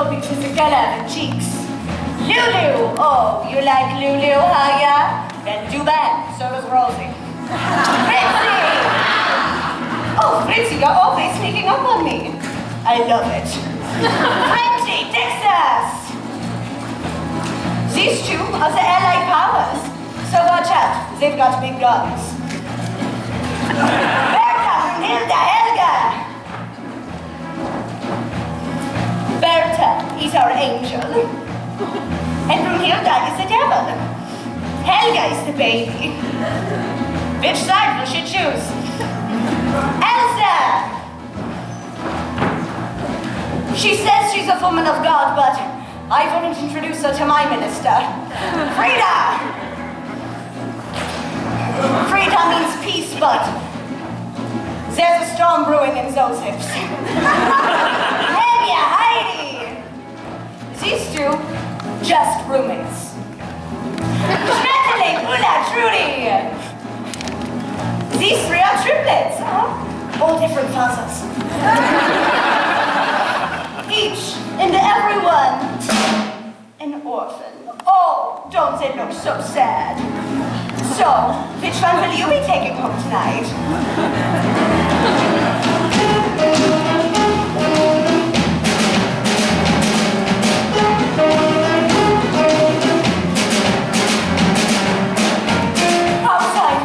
told me to the color of cheeks. Lulu! Oh, you like Lulu, huh, yeah? Then too bad. So does Rosie. Fritzy! Oh, Fritzy, you're always sneaking up on me. I love it. Frenchie, Texas! These two are the allied powers. So watch out, they've got big guns. Berta, Brunhilde, Helga! Berta is our angel. And Brunhilde is the devil. Helga is the baby. Which side will she choose? Elsa! She says she's a woman of God, but I wouldn't introduce her to my minister. Frida! Frida means peace, but there's a storm brewing in those hips. Henya, Heidi! These two, just roommates. Schmetterling, Ulla, Trudy! These three are triplets, huh? All different fathers. Each and every one an orphan. Oh, don't they look so sad? So, which one will you be taking home tonight? Outside,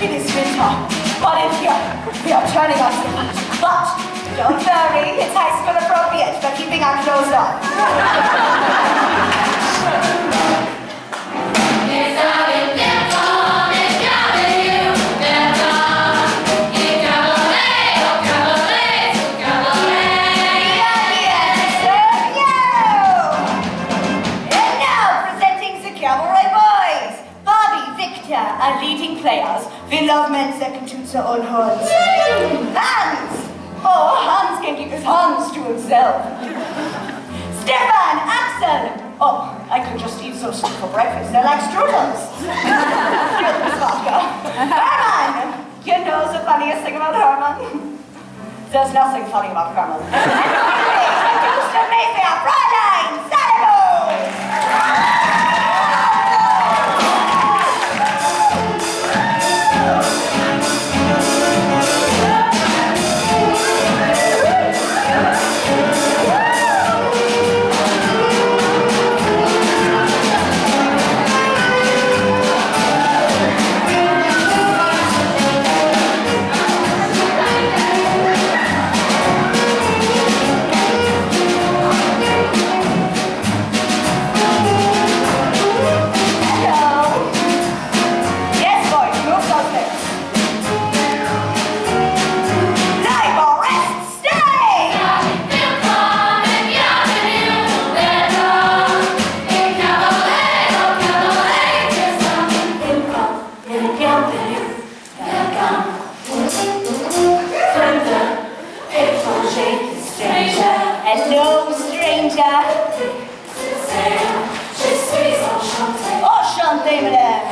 it is winter, but in here, we are turning us the heat. But don't worry, it's high school appropriate for keeping our clothes on. Are leading players. We love men that can toot their own horns. Hans! Oh, Hans can keep his hands to himself. Stefan! Axel! Oh, I could just eat those two for breakfast. They're like strudels. Strudels vodka. Herman! You know the funniest thing about Herman? There's nothing funny about Herman. And finally, introduced to Mayfair, Fräulein Salivos!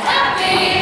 Happy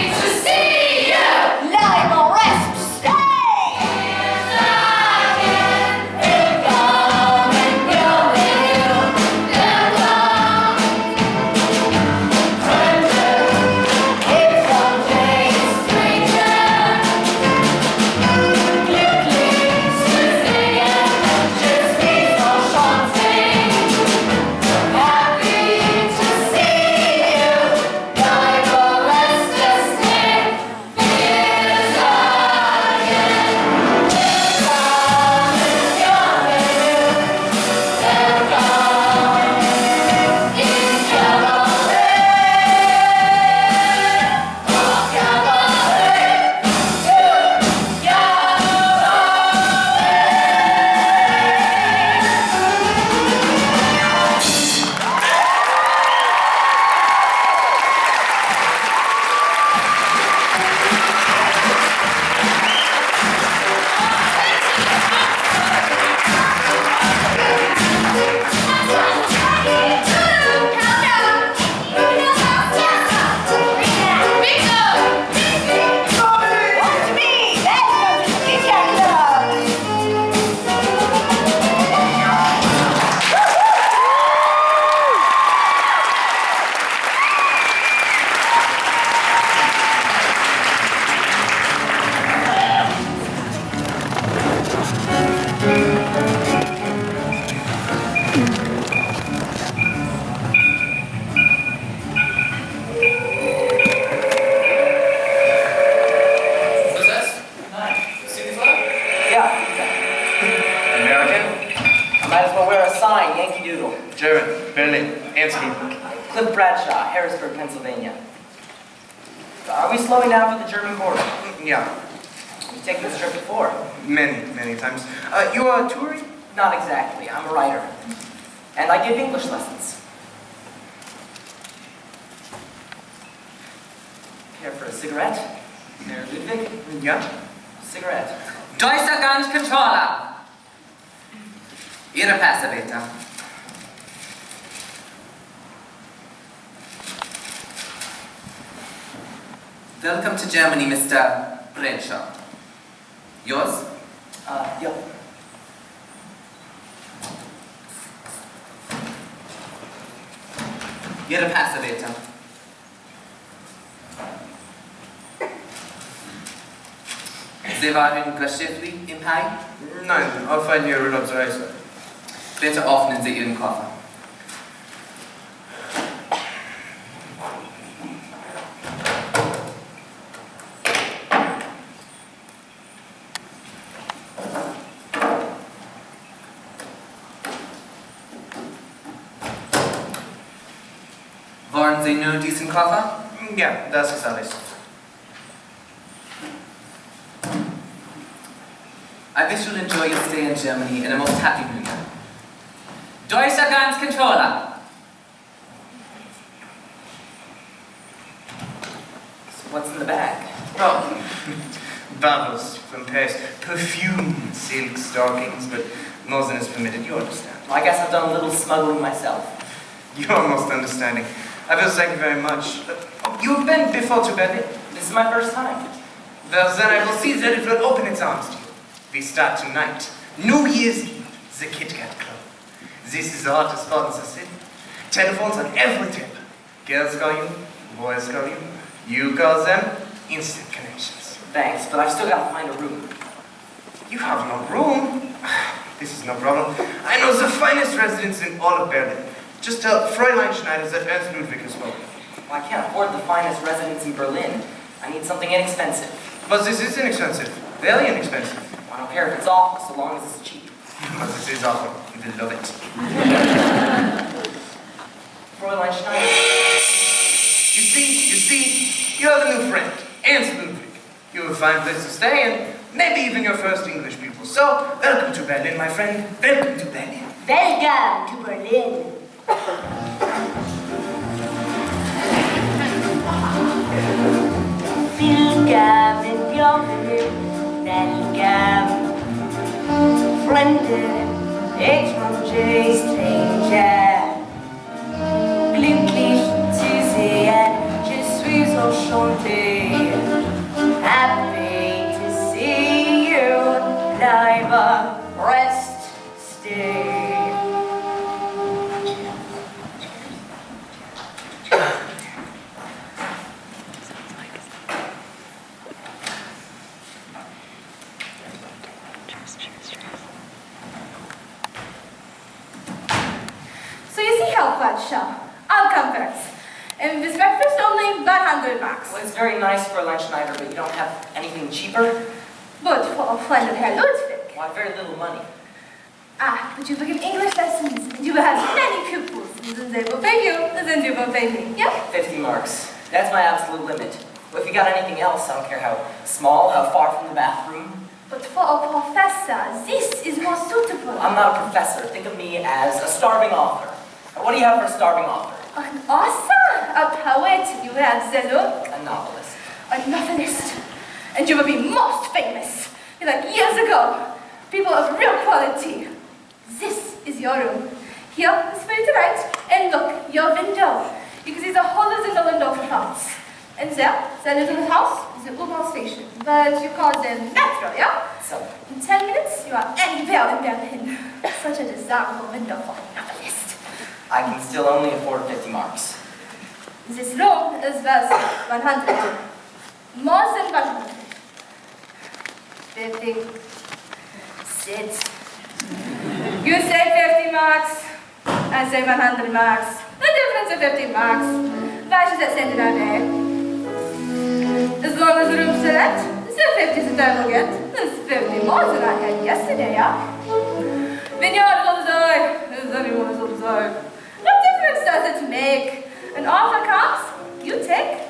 Might as well wear a sign, Yankee Doodle. German, Berlin, Amsterdam. Cliff Bradshaw, Harrisburg, Pennsylvania. Are we slowing down for the German border? Yeah, You've taken this trip before. many times. You are touring? Not exactly. I'm a writer. And I give English lessons. Care for a cigarette? Herr Ludwig? Yeah. Cigarette. Deutscher Gun Controller. Ihre Pässe, bitte. Welcome to Germany, Mr. Bradshaw. Yours? Ja. Ihre Pässe, bitte. Sie waren geschäftlich im Hai? Nein, auf eine Urlaubsreise. Bitte öffnen Sie Ihren Koffer. Wollen Sie nur diesen Koffer? Ja, das ist alles. I wish you'll enjoy your stay in Germany in a most happy mood. Deutscher Guns Controller. So what's in the bag? Oh, bubbles from Paris, perfume, silk stockings, but more than is permitted, you understand. Well, I guess I've done a little smuggling myself. You are most understanding. I will thank you very much. You've been before to Berlin? This is my first time. Well, then I will see that it will open its arms to you. We start tonight. New Year's Eve, the Kit Kat Club. This is the hottest spot in the city. Telephones on every table. Girls call you, boys call you. You call them, instant connections. Thanks, but I've still got to find a room. You have no room? This is no problem. I know the finest residence in all of Berlin. Just tell Fräulein Schneider that Ernst Ludwig is welcome. Well, I can't afford the finest residence in Berlin. I need something inexpensive. But this is inexpensive. Very inexpensive. I don't care if it's awful, so long as it's cheap. But this is awful. You will love it. Fräulein Schneider. You see, you have a new friend, Ernst Ludwig. You will find a place to stay and maybe even your first English pupil. So, welcome to Berlin, my friend. Welcome to Berlin. Welcome to Berlin. Welcome in Berlin. Welcome. Freunde, étranger, stranger. Glücklich zu sehen, je suis enchanté. Happy to see you. Bleibe, rest, stay. So you see how Bradshaw. I'll come first. And this breakfast only 100 marks. Well, it's very nice for Fräulein Schneider, but you don't have anything cheaper? But for a friend of Herr Ludwig. Well, I have very little money. Ah, but you will give English lessons, and you will have many pupils. And then they will pay you, and then you will pay me. Yeah? 50 marks. That's my absolute limit. Well, if you got anything else, I don't care how small, how far from the bathroom. But for a professor, this is more suitable. I'm not a professor. Think of me as a starving author. Now, what do you have for a starving author? An author, a poet, you have the look. A novelist. A novelist. And you will be most famous. Like years ago. People of real quality. This is your room. Here is for you tonight. And look, your window. You can see the holes in the window fronts. And there, the little house is the U-Bahn station. But you call them metro, yeah? So, In 10 minutes, you are anywhere in Berlin. Such a desirable window for a novelist. I can still only afford 50 marks. This room is worth 100. More than 100. 50. Sit. You say 50 marks. I say 100 marks. The difference of 50 marks. Why should I send it our way? As long as the room's select, the 50 is the time we'll get. There's 50 more than I had yesterday, yeah? Vineyard goes on. anyone is observed. What difference does it make? An offer comes, you take.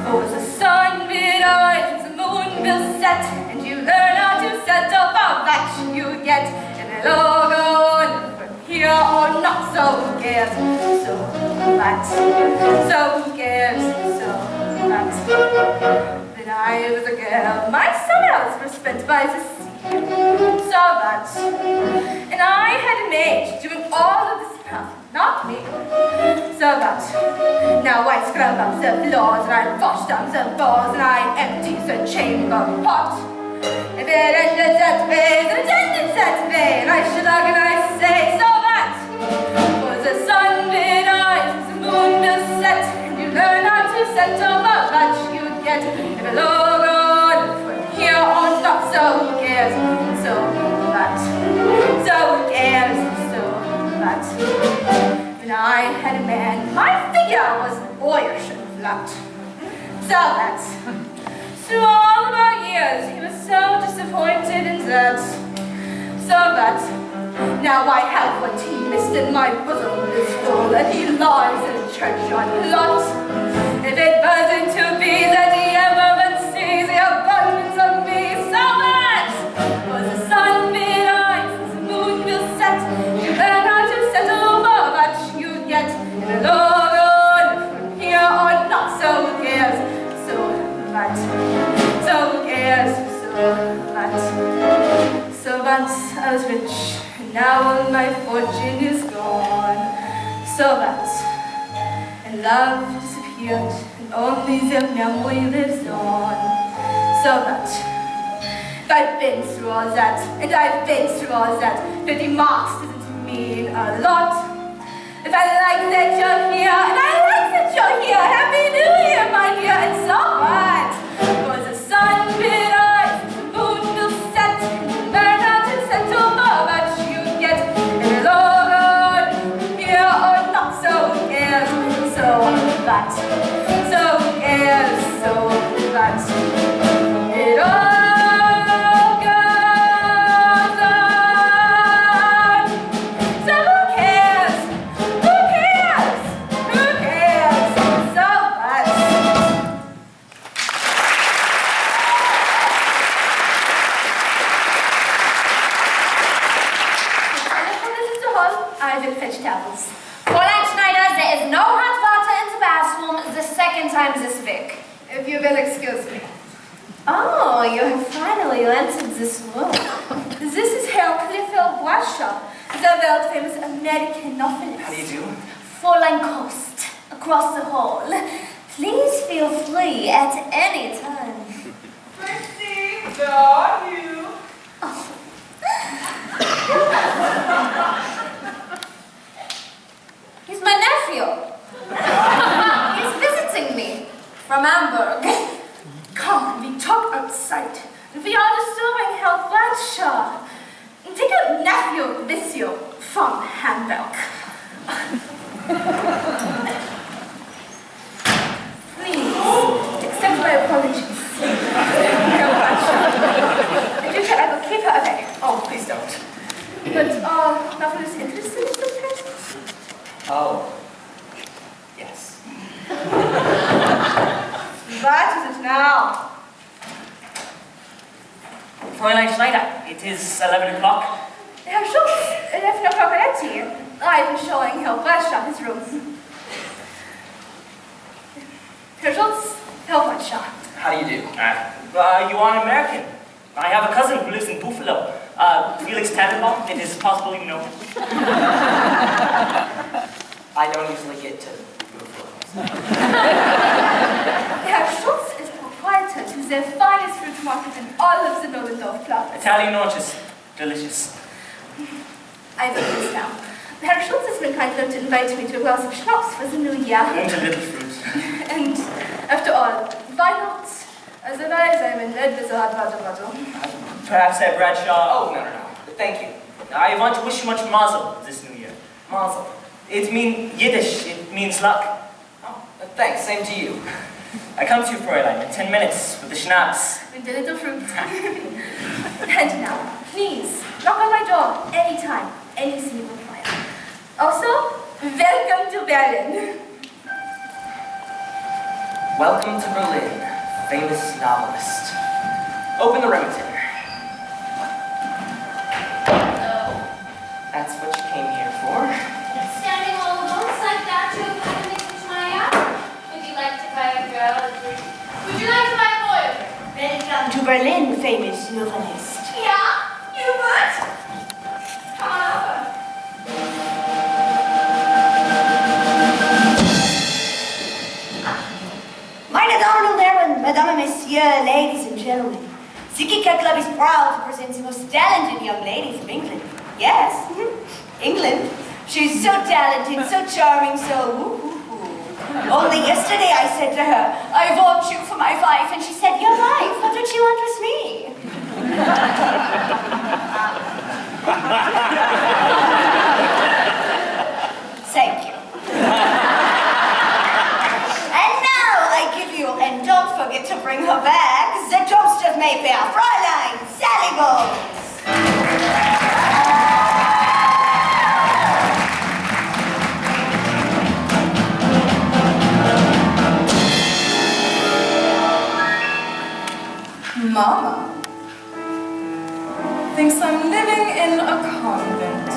For the sun will rise, the moon will set, and you learn how to settle for that you get. And it'll all go on from here or not, so who cares? So that, so who cares? So that. When I was a girl, my summers were spent by the sea. So that. And I had a maid doing all of this stuff, not me. So that. Now I scrub up the floors, and I wash down the balls, and I empty the chamber pot. If it ended that way, then it ended that way, and I should organize, say, so that. For the sun will rise, the moon will set, and you learn how to settle for what you get. If it'll all go on from here on not, so who cares? So that. So who cares? So that. When I had a man, my figure was boyish and flat. So that. Through all of our years, he was so disappointed in that. So that. Now I have what he missed, and my bosom is full, and he lies in a churchyard lot. If it wasn't to be that he ever would see the abundance of me, so that. For the sun will rise, the moon will set, you learn how to settle for what you get. And it'll all go on from here on not, so who cares? So that. So who cares? So that. So once I was rich, and now all my fortune is gone. So that. And love disappeared, and only the memory lives on. So that. I've been through all that, and I've been through all that. 50 marks doesn't mean a lot. If I like that you're here, and I like that you're here, Happy New Year, my dear, and so what? For the sun will rise, the moon will set, and you learn how to settle for what you get. And it'll all go on, here or not, so who cares? So that. So who cares? So that. It all goes on. So who cares? Who cares? Who cares? So that. I will fetch towels. Fräulein Schneider, there is no hot water in the bathroom the second time this week. If you will excuse me. Oh, you have finally entered this room. This is Herr Clifford Washer, the world-famous American novelist. How do you do? Fräulein Coast, across the hall. Please feel free at any time. Christy, where are you? He's my nephew. He's visiting me from Hamburg. Come, we talk outside. We are disturbing Herr Washer. Take your nephew with you from Hamburg. Please, accept my apologies. Herr Washer. In future, I will keep her away. Oh, please don't. But nothing is interested in this person? Oh. Yes. What is it now? Fräulein Schneider, it is 11 o'clock. Herr Schultz, 11 o'clock already. I'm showing Herr Wascher his room. Herr Schultz, Herr Wascher. How do you do? You are an American. I have a cousin who lives in Buffalo. Felix Tannenbaum, it is possible you know. I don't usually get to Buffalo. Herr Schultz is proprietor to the finest fruit market in all of the Nollendorf Plaza. Italian oranges, delicious. I will this now. Herr Schultz has been kind enough to invite me to a glass of schnapps for the new year. And a little fruit. And after all, why not? Otherwise, I'm in lead with a hot water. Perhaps Herr Bradshaw... Oh, no. Thank you. I want to wish you much mazel this new year. Mazel. It means Yiddish. It means luck. Oh, thanks. Same to you. I come to you, Fräulein, in 10 minutes with the schnapps. And a little fruit. And now, please, knock on my door anytime, any single fire. Also, welcome to Berlin. Welcome to Berlin, famous novelist. Open the Remington. That's what you came here for. Standing all alone like that to academic Maya? Would you like to buy a girl a drink? Would you like to buy a boy a drink? Welcome to Berlin, famous novelist. Yeah, you would? Come on over. Meine Damen und Herren, Madame et Messieurs, ladies and gentlemen, Ziggy Cat Club is proud to present the most talented young lady from England. Yes, England. She's so talented, so charming, so woo-hoo-hoo. Only yesterday I said to her, I want you for my wife, and she said, your wife? What would she want with me? Thank you. And now I give you, and don't forget to bring her back, the toast of Mayfair, Fräulein Sally Bones. Mama thinks I'm living in a convent,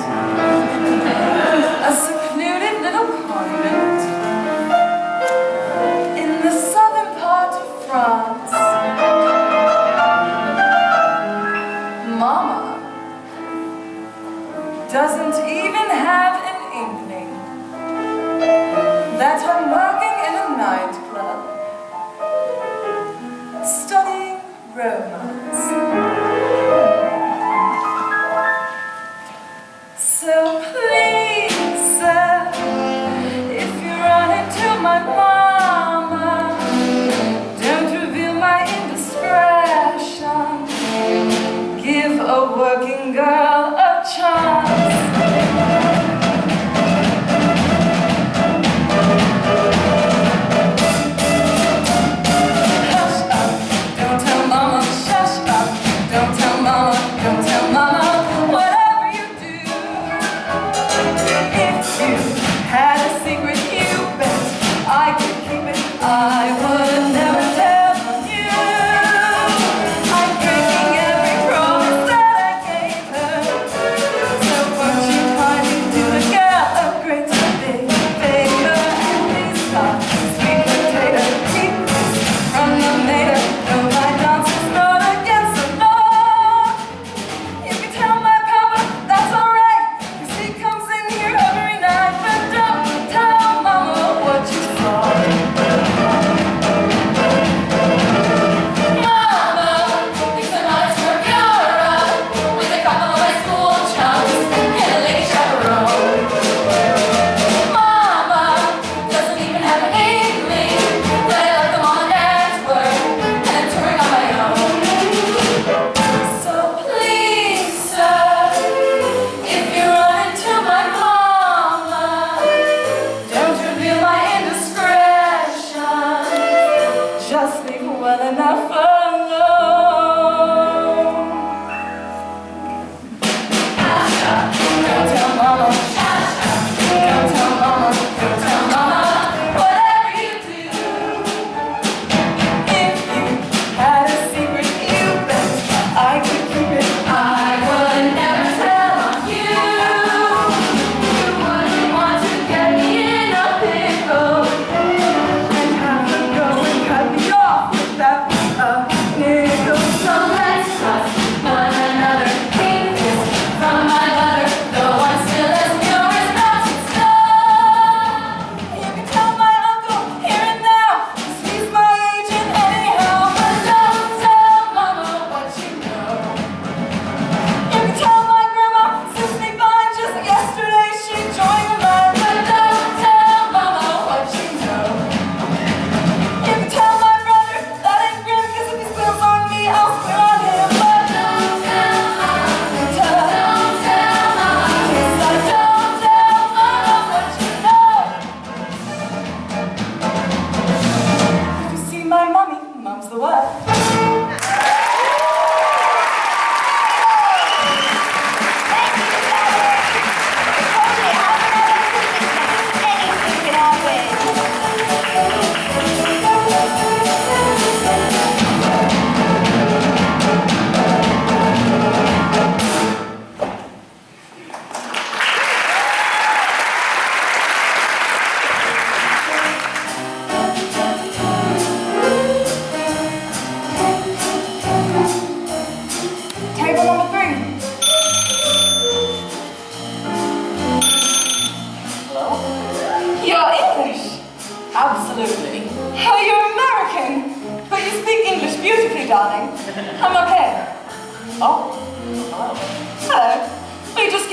a secluded little convent in the southern part of France. Mama doesn't even have an inkling that I'm working in a nightclub studying romance. So please, sir, if you run into my mama, don't reveal my indiscretion. Give a working girl a chance.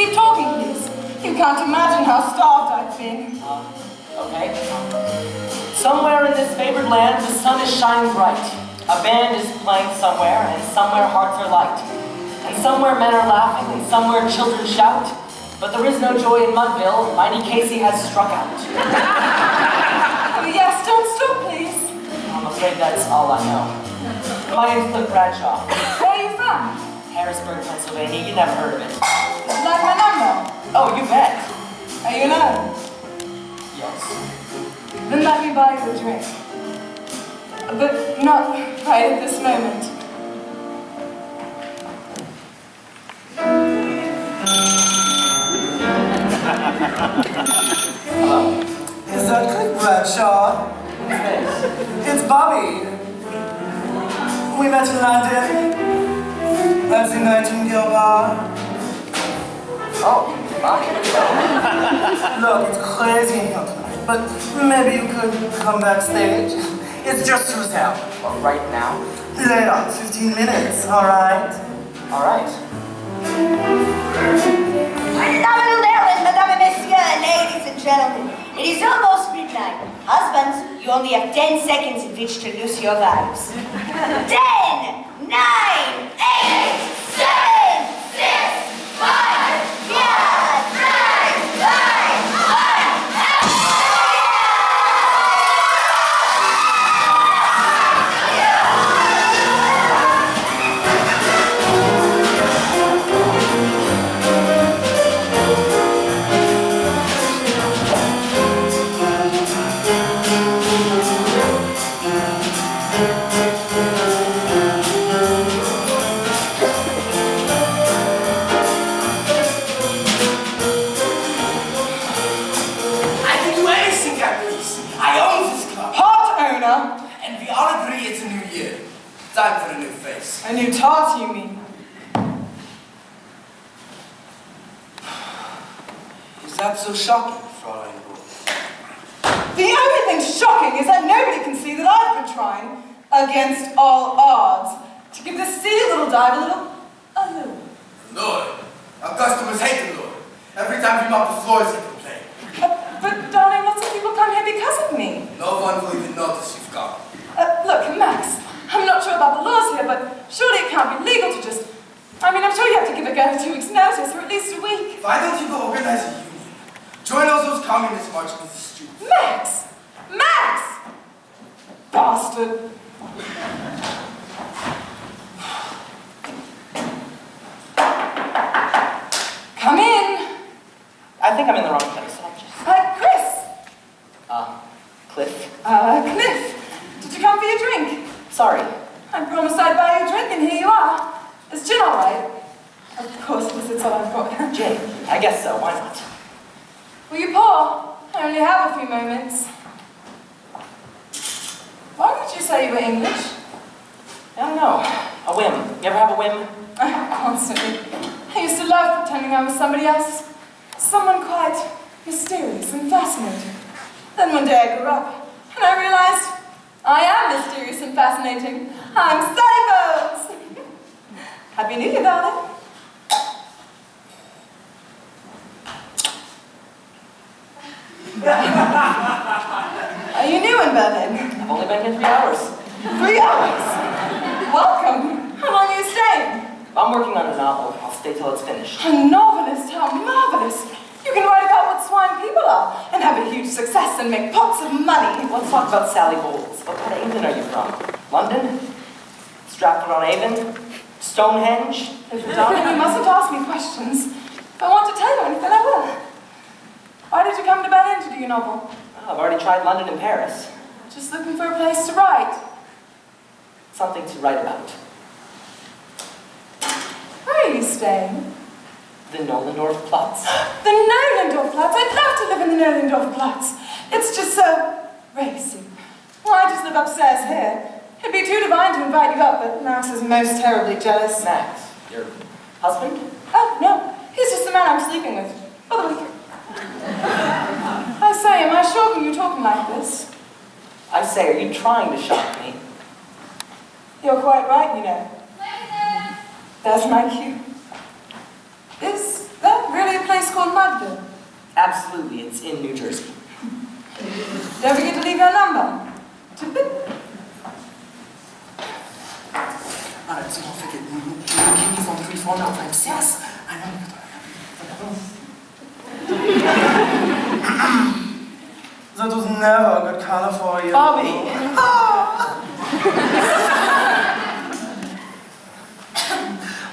keep talking, please. You can't imagine how starved I've been. Okay. Somewhere in this favored land, the sun is shining bright. A band is playing somewhere, and somewhere hearts are light. And somewhere men are laughing, and somewhere children shout. But there is no joy in Mudville. Mighty Casey has struck out. Oh, yes, don't stop, please. I'm afraid that's all I know. My name's Cliff Bradshaw. Where are you from? Harrisburg, Pennsylvania. You never heard of it. Would you like my number? Oh, you bet. Are you alone? Yes. Then let me buy you a drink. But not right at this moment. Hello. Is that Cliff Bradshaw? It's Bobby. We met in London at the Nightingale Bar. Oh, bye. Look, it's crazy in here tonight, but maybe you could come backstage. It's just to sell. Well, right now? Later, 15 minutes, all right? All right. Madame et Messieurs, ladies and gentlemen, it is almost midnight. Husbands, you only have 10 seconds in which to lose your wives. 10, 9, 8, 7, 6, 5, 4, 3, 2, And we all agree it's a new year. Time for a new face. A new tart, you mean? Is that so shocking, Fräulein Bull? The only thing shocking is that nobody can see that I've been trying, against all odds, to give this silly little dive a little allure. Lord, our customers hate the Lord. Every time we mop the floors, they complain. But darling, lots of people come here because of me. No one will even notice you've gone. Look, Max, I'm not sure about the laws here, but surely it can't be legal to just... I mean, I'm sure you have to give a girl 2 weeks' notice, or at least a week. Why don't you go organize a union? Join all those communists marching in the streets. Max! Max! Bastard. Come in. I think I'm in the wrong place. I'll just... Chris. Cliff? Cliff. Did you come for your drink? Sorry. I promised I'd buy you a drink, and here you are. Is gin all right? Of course, because it's all I've got. Gin? I guess so. Why not? Will you pour? I only have a few moments. Why did you say you were English? I don't know. A whim. You ever have a whim? Constantly. I used to love pretending I was somebody else. Someone quite mysterious and fascinating. Then one day I grew up, and I realized I am mysterious and fascinating. I'm Psychos! Happy New Year, darling. Are you new in Berlin? I've only been here 3 hours. 3 hours? Welcome. How long are you staying? I'm working on a novel. I'll stay till it's finished. A novelist? How marvelous. You can write about what swine people are and have a huge success and make pots of money. Let's talk about Sally Bowles. What part of England are you from? London? Stratford-on-Avon? Stonehenge? Darling, you mustn't ask me questions. If I want to tell you anything, I will. Why did you come to Berlin to do your novel? Oh, I've already tried London and Paris. Just looking for a place to write. Something to write about. Where are you staying? The Nollendorf Platz. The Nollendorf Platz. I'd love to live in the Nollendorf Platz. It's just so racy. Well, I just live upstairs here. It'd be too divine to invite you up, but Max is most terribly jealous. Max, your husband? Oh, no. He's just the man I'm sleeping with. For the week. I say, am I shocking you talking like this? I say, are you trying to shock me? You're quite right, you know. That's my cue. Is that really also in Mudville? Absolutely, it's in New Jersey. Don't forget to leave your number. Alright, so don't forget, keys on 34956. Yes, I know. That was never a good color for you. Bobby.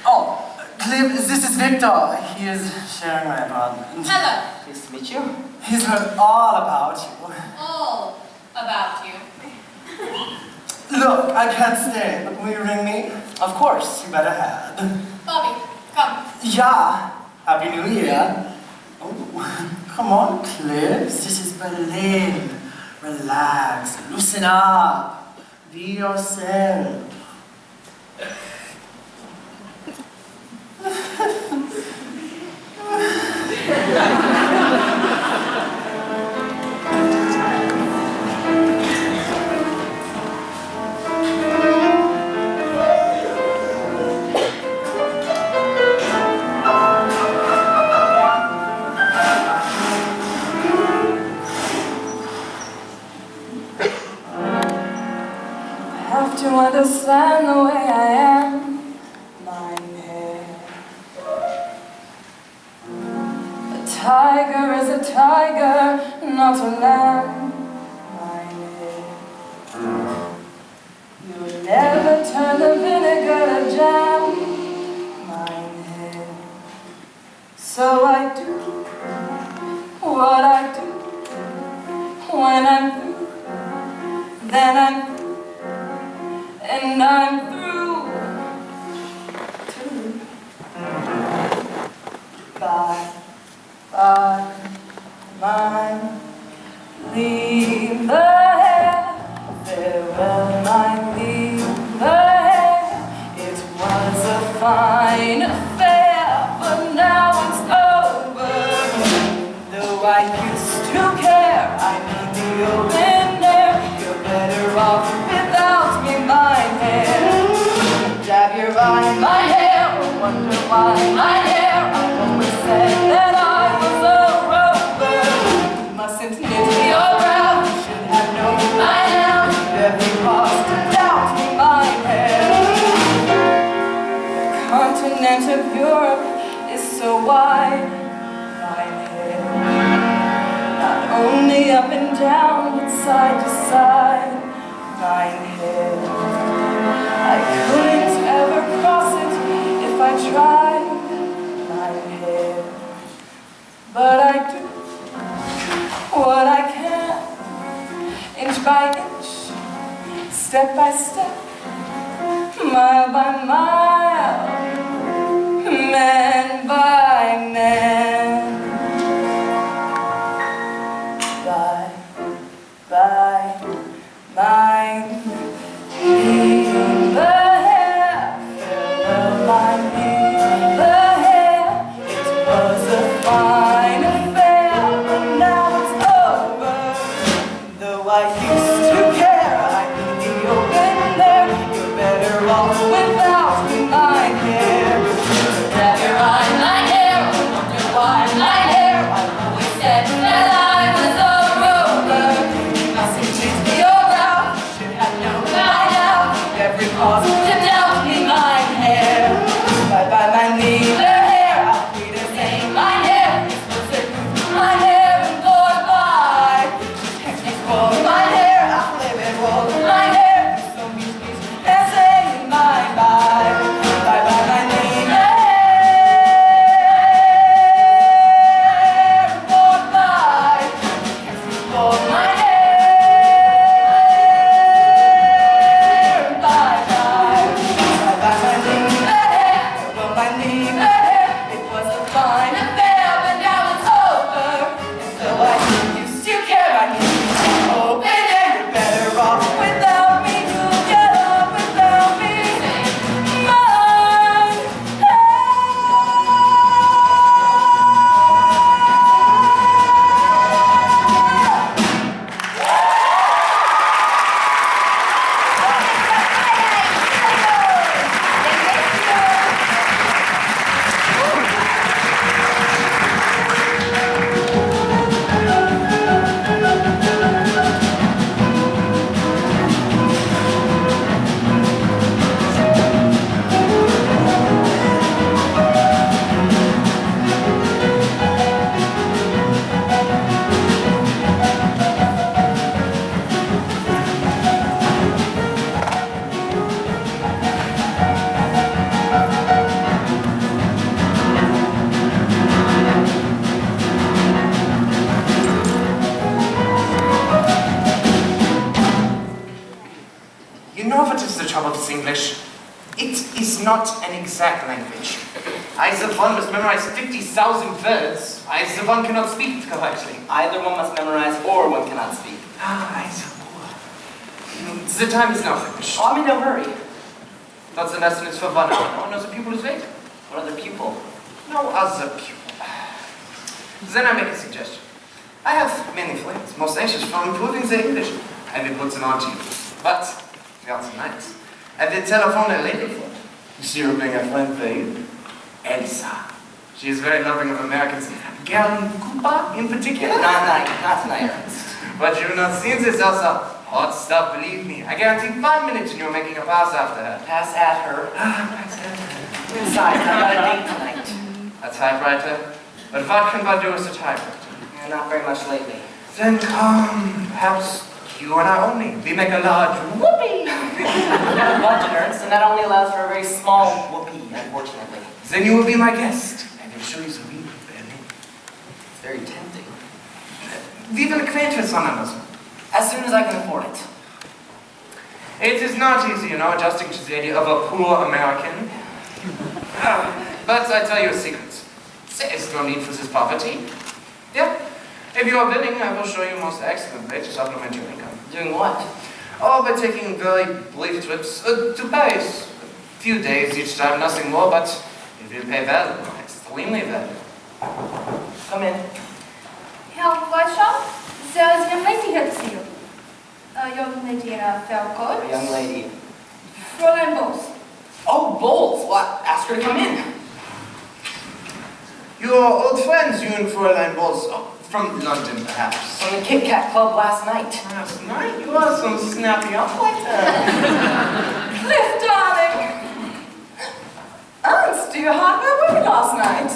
Oh, Cliff, this is Victor. He is sharing my apartment. Hello. Pleased to meet you. He's heard all about you. All about you. Look, I can't stay, but will you ring me? Of course, you better have. Bobby, come. Yeah, Happy New Year. Oh, come on, Cliff. This is Berlin. Relax, loosen up, be yourself. To understand the way I am, mine hair. A tiger is a tiger, not a lamb, mine hair. You would never turn the vinegar to jam, mine hair. So I do what I do. When I'm through, then I'm through. And I'm through too. Bye, bye, mine. Leave the hair. Farewell, mine. Leave the hair. It was a fine affair, but now it's over. Though I used to care, I need the open air. You're better off without me, mine hair. Jab your eye in my hair, or wonder why my hair. I've always said that I was a rover. You mustn't knit your brow, you should have known by now. You'd every cause to doubt me, mine hair. The continent of Europe is so wide, mine hair. Not only up and down, but side to side, mine hair. I couldn't ever cross it if I tried, mine hair. But I do what I can, inch by inch, step by step, mile by mile, man by man. Bye, bye, mine. Leave the hair, farewell, mine. Leave the hair. It was a fine affair, but now it's over. Though I used to care, I need the open air. You're better off without me, mine hair. Grab your eye, mine hair. Wonder why mine hair. I've always said that I was a rover. You mustn't chase me around. You should have known by now. Every cause to doubt me, mine hair. Bye bye, mine. Leave the hair. I'll be the same, mine hair. of English. It is not an exact language. Either one must memorize 50,000 words. Either one cannot speak it correctly. Either one must memorize or one cannot speak. Either one. The time is now finished. Oh, I'm in no hurry. But the lesson is for 1 hour. No other pupil is waiting. What other pupil? No other pupil. Then I make a suggestion. I have many friends, most anxious for improving their English. I will put them on to you. But, not tonight. I will telephone a lady friend. She will bring a friend for you. Elsa. She is very loving of Americans. Gary Cooper, in particular. Not tonight, Ernest. But you've not seen this, Elsa. Hot stuff, believe me. I guarantee 5 minutes and you're making a pass after her. Pass at her. Besides, I got a date tonight. A typewriter? But what can one do with a typewriter? Yeah, not very much lately. Then come, perhaps you and I only. We make a large whoopee. We have a budget, Ernest, and that only allows for a very small whoopee, unfortunately. Then you will be my guest. I will show you the real Berlin. It's very tempting. We will acquaint with one another. As soon as I can afford it. It is not easy, you know, adjusting to the idea of a poor American. But I tell you a secret. There is no need for this poverty. Yeah. If you are willing, I will show you a most excellent way to supplement your income. Doing what? Oh, by taking very brief trips to Paris. A few days each time, nothing more, but it will pay well. Extremely well. Come in. Herr Bradshaw, there is a young lady here to see you. A young lady in a fair coat. A young lady. Fräulein Bowles. Oh, Bowles! What? Ask her to come in. Your old friends, you and Fräulein Bowles, from London, perhaps. From the Kit Kat Club last night. Last night? You are some snappy up like that. Cliff, darling! Ernst, do you hardware work last night?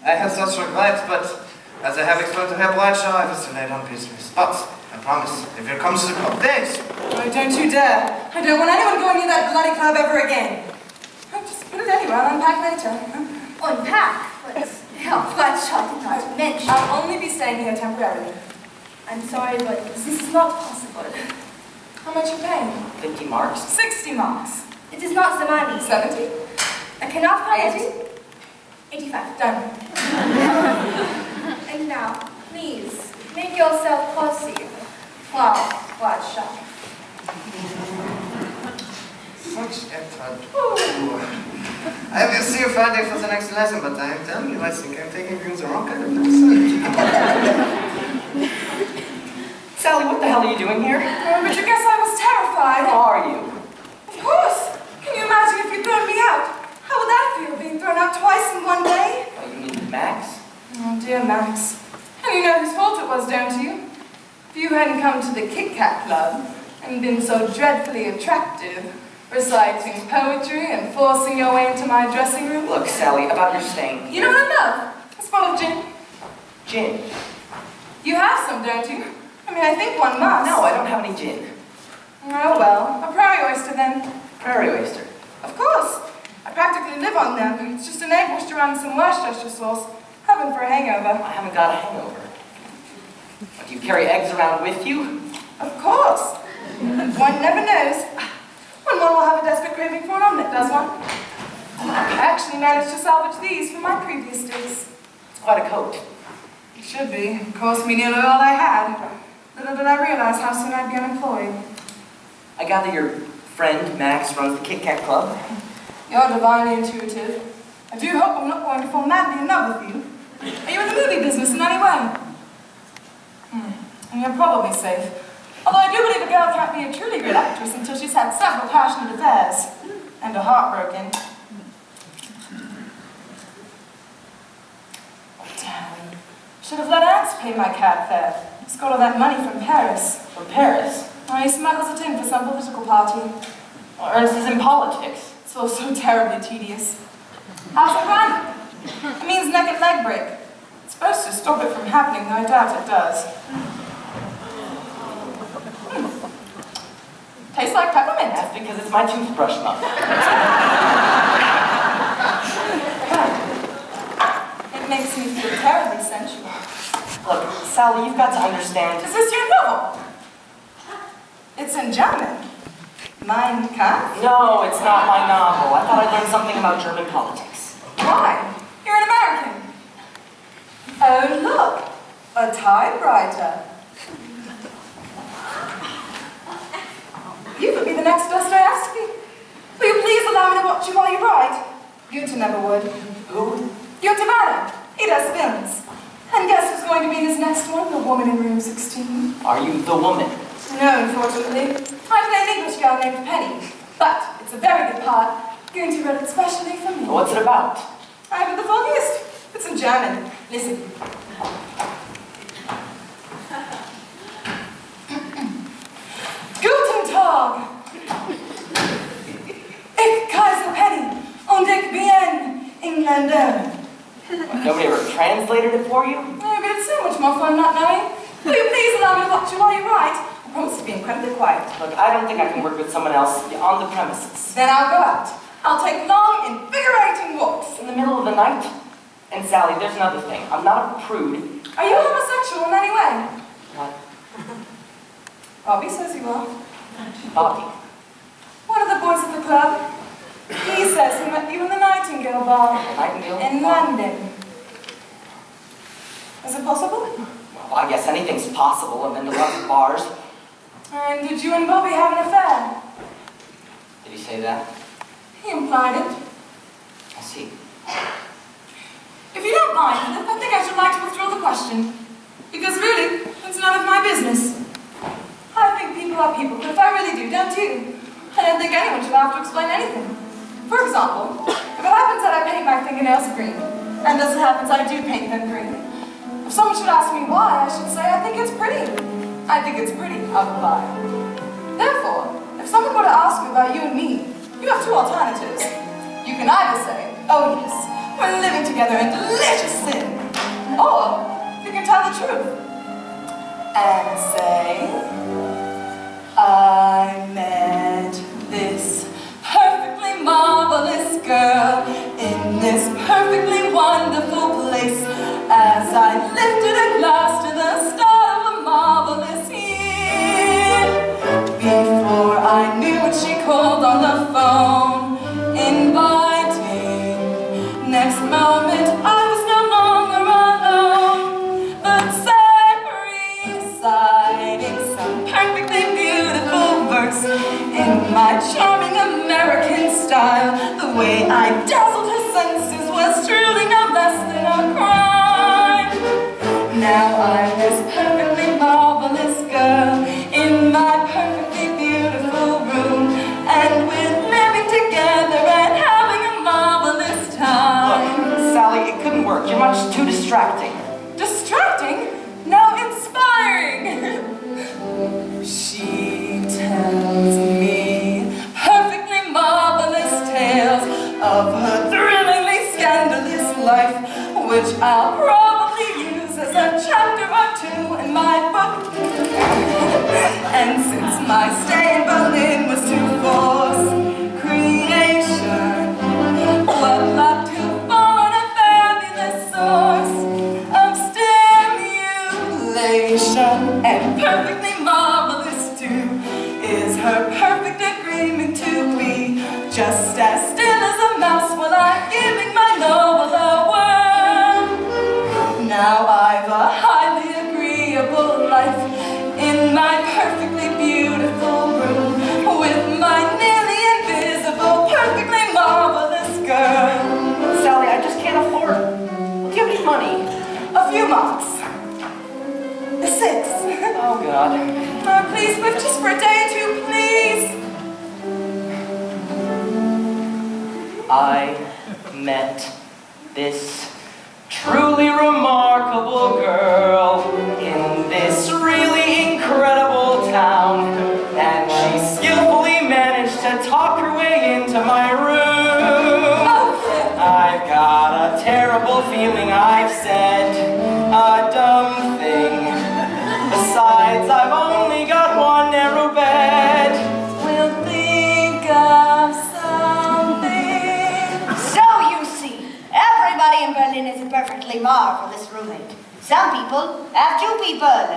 I have such regrets, but as I have explained to Herr Bradshaw, I was delayed on business. But I promise, if you come to the club, thanks. Oh, don't you dare. I don't want anyone going near that bloody club ever again. Oh, just put it anywhere, I'll unpack later. Unpack? But Herr Bradshaw did not mention. I'll only be staying here temporarily. I'm sorry, but this is not possible. How much are you paying? 50 marks. 60 marks. It is not the money. 70? I cannot pay it. 85. Done. And now, please, make yourself cozy, Frau Bradshaw. Such a thought. I will see you Friday for the next lesson, but I am telling you, I think I'm taking you the wrong kind of person. Sally, what the hell are you doing here? Oh, but you guess I was terrified. How are you? Of course. Can you imagine if you'd thrown me out? How would that feel, being thrown out twice in one day? Oh, you mean Max? Oh, dear Max. And you know whose fault it was, don't you? If you hadn't come to the Kit Kat Club and been so dreadfully attractive, reciting poetry and forcing your way into my dressing room. Look, Sally, about your staying. You know what I love? A bottle of gin. Gin? You have some, don't you? I mean, I think one must. No, I don't have any gin. Oh, well. A prairie oyster, then. Prairie oyster. Of course. I practically live on them. It's just an egg washed around some Worcestershire sauce. Heaven for a hangover. I haven't got a hangover. What, do you carry eggs around with you? Of course. One never knows. When one will have a desperate craving for an omelette, does one? I actually managed to salvage these from my previous days. It's quite a coat. It should be. It cost me nearly all I had. Little did I realize how soon I'd be unemployed. I gather your friend, Max, runs the Kit Kat Club. You're divinely intuitive. I do hope I'm not going to fall madly in love with you. Are you in the movie business in any way? And you're probably safe. Although I do believe a girl can't be a truly great actress until she's had several passionate affairs. And a heart broken. Oh, damn. Should have let Ernst pay my cab fare. He's got all that money from Paris. From Paris? Oh, he smuggles it in for some political party. Well, Ernst is in politics. It's all so terribly tedious. How's it run? It means neck and leg break. It's supposed to stop it from happening, though I doubt it does. Tastes like peppermint. That's because it's my toothbrush muff. It makes me feel terribly sensual. Look, Sally, you've got to understand. Is this your novel? It's in German. Mein Kampf? No, it's not my novel. I thought I'd learn something about German politics. Why? You're an American. Oh, look. A typewriter. You could be the next Dostoevsky. Will you please allow me to watch you while you write? Günther never would. Who? Günther Mann. He does films. And guess who's going to be in his next one? The woman in room 16. Are you the woman? No, unfortunately. I play an English girl named Penny. But it's a very good part. Günther wrote it specially for me. What's it about? I haven't the foggiest. It's in German. Listen. Guten Tag. Ich Kaiser Penny und ich bin Engländer. Nobody ever translated it for you? No, but it's so much more fun not knowing. Will you please allow me to watch you while you write? I promise to be incredibly quiet. Look, I don't think I can work with someone else on the premises. Then I'll go out. I'll take long, invigorating walks. In the middle of the night? And Sally, there's another thing. I'm not a prude. Are you homosexual in any way? What? Bobby says you are. Bobby. One of the boys at the club. He says he met you in the Nightingale Bar. Nightingale? In London. Is it possible? Well, I guess anything's possible. I've been to lots of bars. And did you and Bobby have an affair? Did he say that? He implied it. I see. If you don't mind, Edith, I think I should like to withdraw the question. Because really, it's none of my business. I think people are people, but if I really do, don't you? I don't think anyone should have to explain anything. For example, if it happens that I paint my fingernails green, and as it happens I do paint them green, if someone should ask me why, I should say I think it's pretty. I think it's pretty, I'll reply. Therefore, if someone were to ask me about you and me, you have two alternatives. You can either say, oh yes, we're living together in delicious sin, or you can tell the truth and say, I met this perfectly marvelous girl in this perfectly wonderful place as I lifted a glass to the start of a marvelous year. Before I knew it, she called on the phone, inviting. Next moment, I was no longer alone, but sad reciting some perfectly beautiful verse in my charming American style. The way I dazzled her senses was truly no less than a crime. Now I'm this perfectly marvelous girl in my perfectly beautiful room, and we're living together and having a marvelous time. Look, Sally, it couldn't work. You're much too distracting. Distracting? No, inspiring. She tells me perfectly marvelous tales of her thrillingly scandalous life, which I'll probably use as a chapter or two in my book. And since my stay in Berlin was to force creation, what not to find a fabulous source of stimulation, and perfectly marvelous too is her perfect agreement to be just as still as a mouse while I'm giving my novel a whirl. Now I've a highly agreeable life in my perfectly beautiful room with my nearly invisible, perfectly marvelous girl. Sally, I just can't afford it. Do you have any money? A few marks. 6. Oh, God. Oh, please, but just for a day or two, please. I met this truly remarkable girl in this really incredible town, and she skillfully managed to talk her way into my room. I've got a terrible feeling I've said a dumb thing. Besides, I've only got one narrow bed. We'll think of something. So you see, everybody in Berlin is a perfectly marvelous roommate. Some people have two people.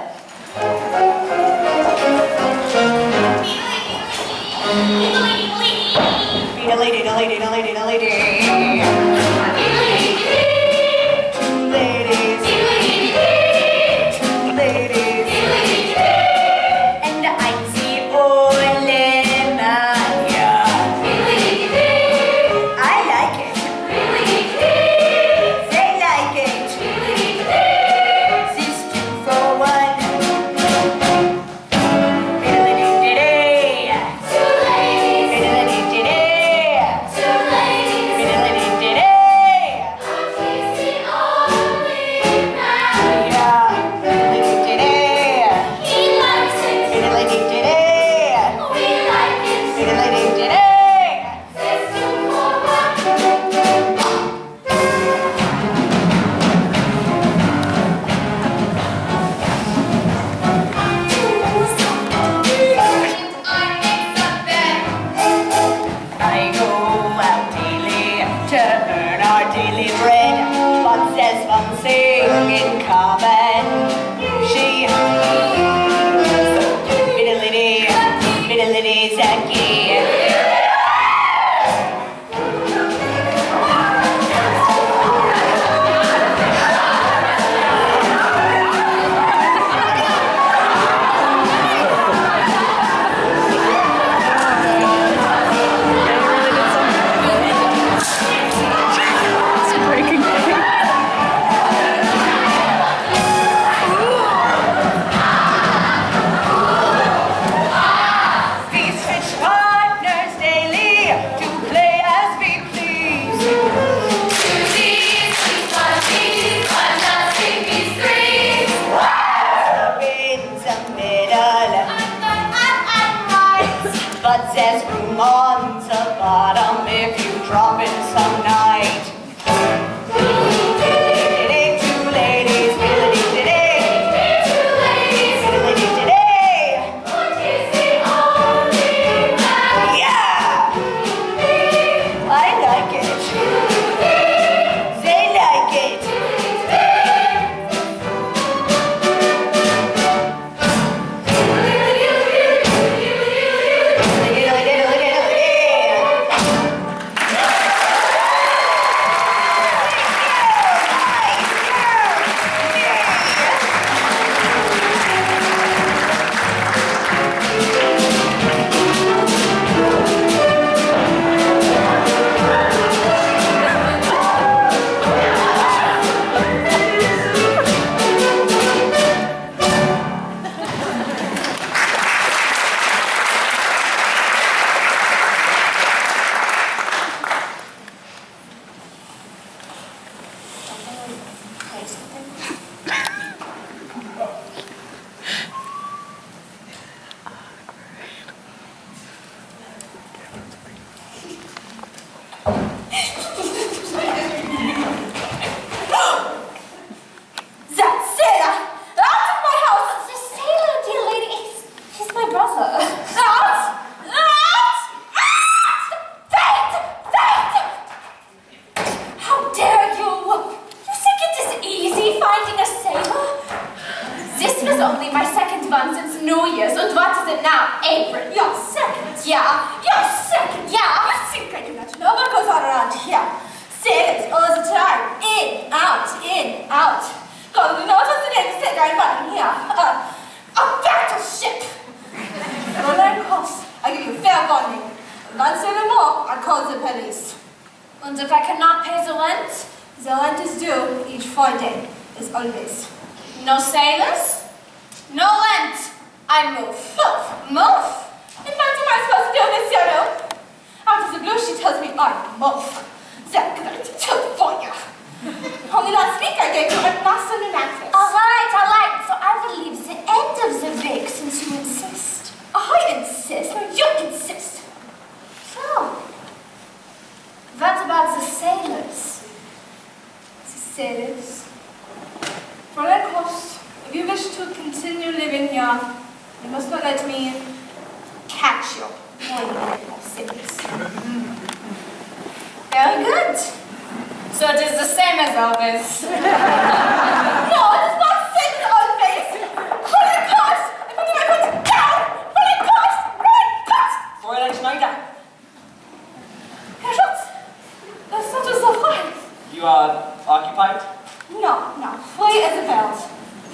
No, free as a belt.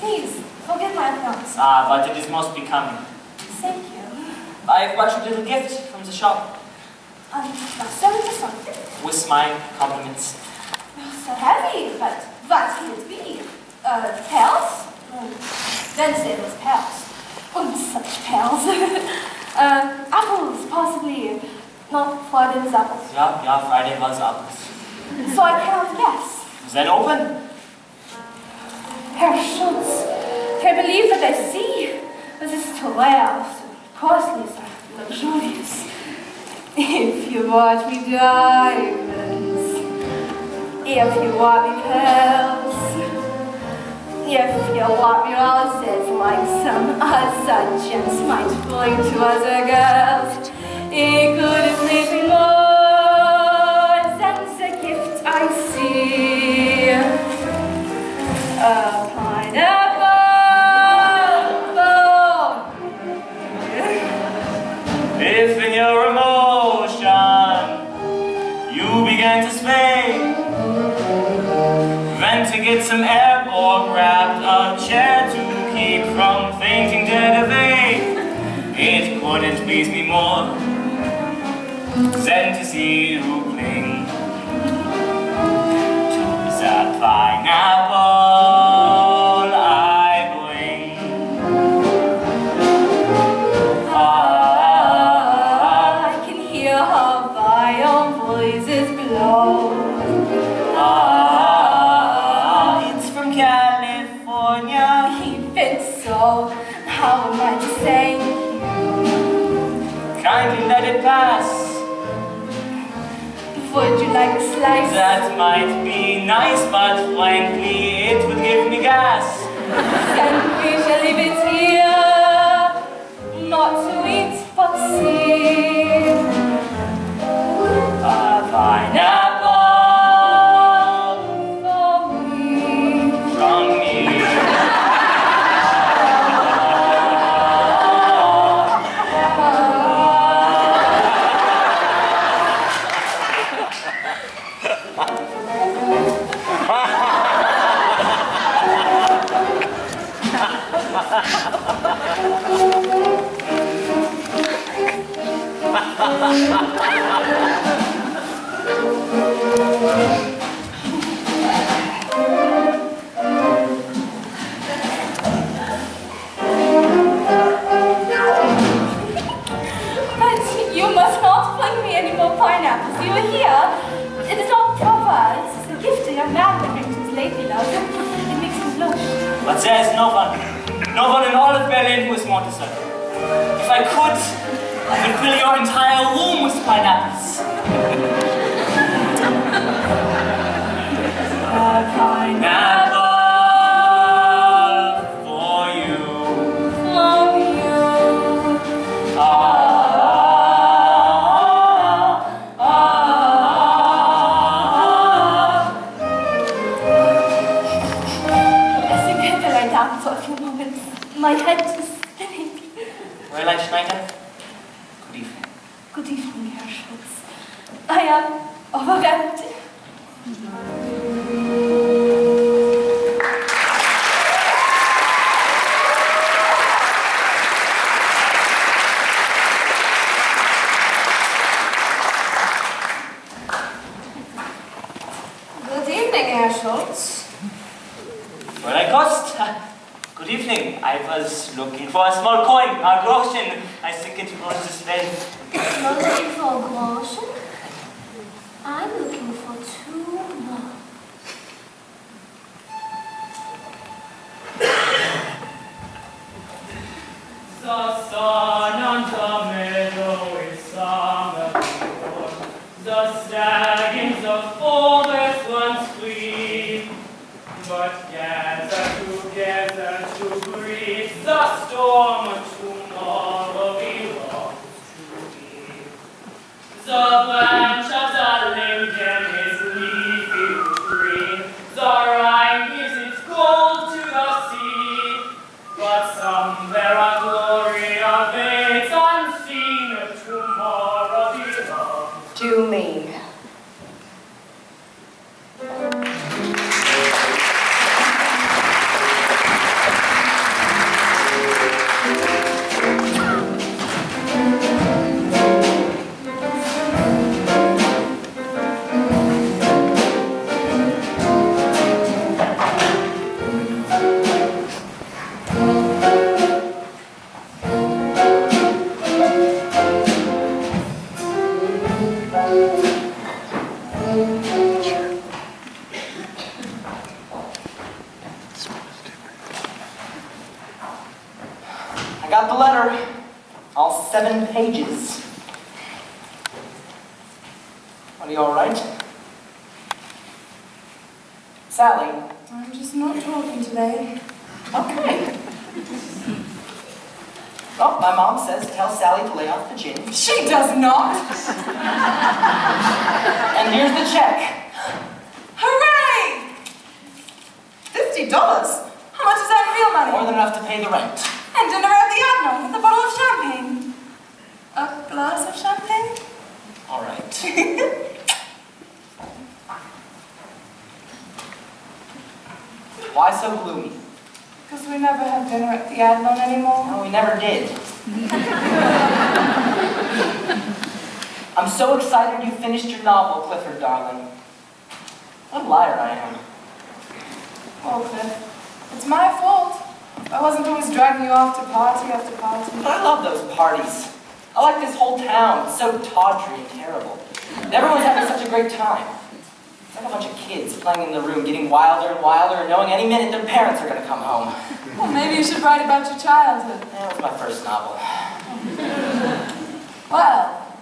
Please, forgive my appearance. Ah, but it is most becoming. Thank you. I have brought you a little gift from the shop. Now, 70 With my compliments. so heavy, but what can it be? Pearls? Wednesday was pearls. And such pearls. Apples, possibly. No, Friday was apples. Yeah, Friday was apples. So I cannot guess. Then open. Herr Schultz, can I believe that I see? This is too rare, so costly, so luxurious. If you bought me diamonds, if you bought me pearls, if you bought me roses like some other gents might bring to other girls, it could have made me more than the gift I see. A pineapple. If in your emotion you began to sway, then to get some air or grabbed a chair to keep from fainting dead away, it couldn't please me more than to see you cling to the pineapple I bring. I can hear her violin voices blow. It's from California. Even so, how am I to thank you? Kindly let it pass. Would you like a slice? That might be nice, but frankly, it would give me gas. Then we shall leave it here, not to eat but see. A pineapple For me. from me. But you must not bring me any more pineapples. You are here. It is not proper. This is a gift a young man that brings his lady love. It makes me blush. But there is no one in all of Berlin who is more deserving. If I could, I could fill your entire room with pineapples. A pineapple for you. From you. I think I will lie down for a few moments. My head is spinning. Fräulein Schneider, good evening. Good evening, Herr Schultz. I am overwhelmed. Good evening, Herr Schultz. Fräulein Kost, good evening. I was looking for a small coin, a groschen. I think it was this way. You're looking for a groschen? I'm looking for 2 more. The sun on the meadow is summer born. The staggings of forest once free, but gather together to greet the storm tomorrow belongs to me. The branch of the linden is leafy green, the Rhine gives its gold to the sea, but somewhere a glory awaits unseen, tomorrow belongs To me. I got the letter. All 7 pages. Are you all right? Sally? I'm just not talking today. Okay. Well, my mom says tell Sally to lay off the gin. She does not! And here's the check. Hooray! $50? How much is that in real money? More than enough to pay the rent. And dinner at the Admiral with a bottle of champagne. A glass of champagne? All right. Why so gloomy? Because we never have dinner at the Admiral anymore. No, we never did. I'm so excited you finished your novel, Clifford, darling. What a liar I am. Oh, Cliff, it's my fault. I wasn't always dragging you off to party after party. But I love those parties. I like this whole town. It's so tawdry and terrible. And everyone's having such a great time. It's like a bunch of kids playing in the room, getting wilder and wilder, and knowing any minute their parents are going to come home. Well, maybe you should write about your childhood. That was my first novel. Well,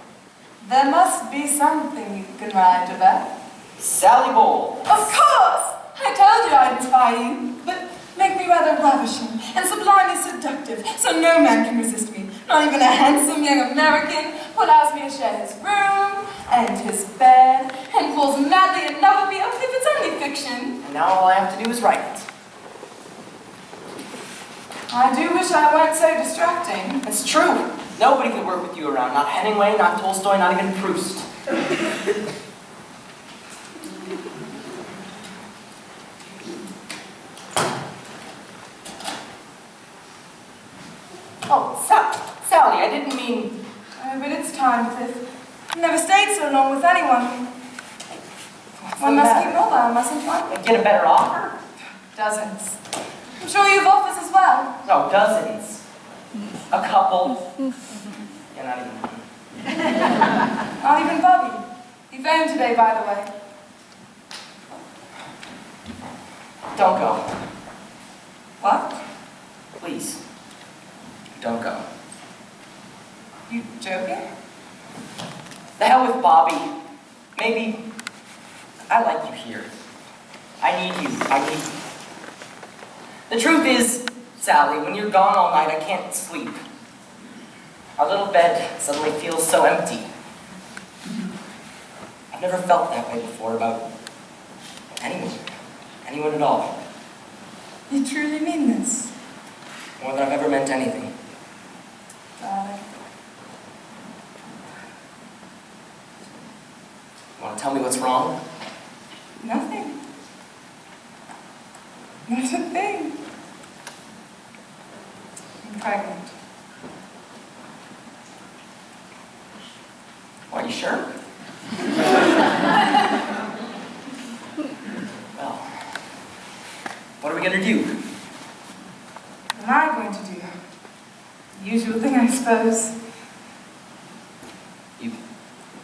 there must be something you can write about. Sally Bowl. Of course! I told you I'd inspire you, but make me rather ravishing and sublimely seductive, so no man can resist me. Not even a handsome young American who allows me to share his room and his bed and falls madly in love with me, only if it's only fiction. And now all I have to do is write it. I do wish I weren't so distracting. It's true. Nobody could work with you around. Not Hemingway, not Tolstoy, not even Proust. Oh, Sally, I didn't mean... Oh, but it's time, Cliff. I've never stayed so long with anyone. What's One the must matter? keep mobile, mustn't one? Get a better offer? Dozens. I'm sure you've offers as well. No, dozens. A couple. Yeah, not even. Not even Bobby. He phoned today, by the way. Don't go. What? Please. Don't go. You joking? The hell with Bobby. Maybe I like you here. I need you. I need you. The truth is, Sally, when you're gone all night, I can't sleep. Our little bed suddenly feels so empty. I've never felt that way before about anyone at all. You truly mean this? More than I've ever meant anything. Darling. You want to tell me what's wrong? Nothing. Not a thing. I'm pregnant. Are you sure? Well, what are we going to do? What am I going to do? The usual thing, I suppose. You've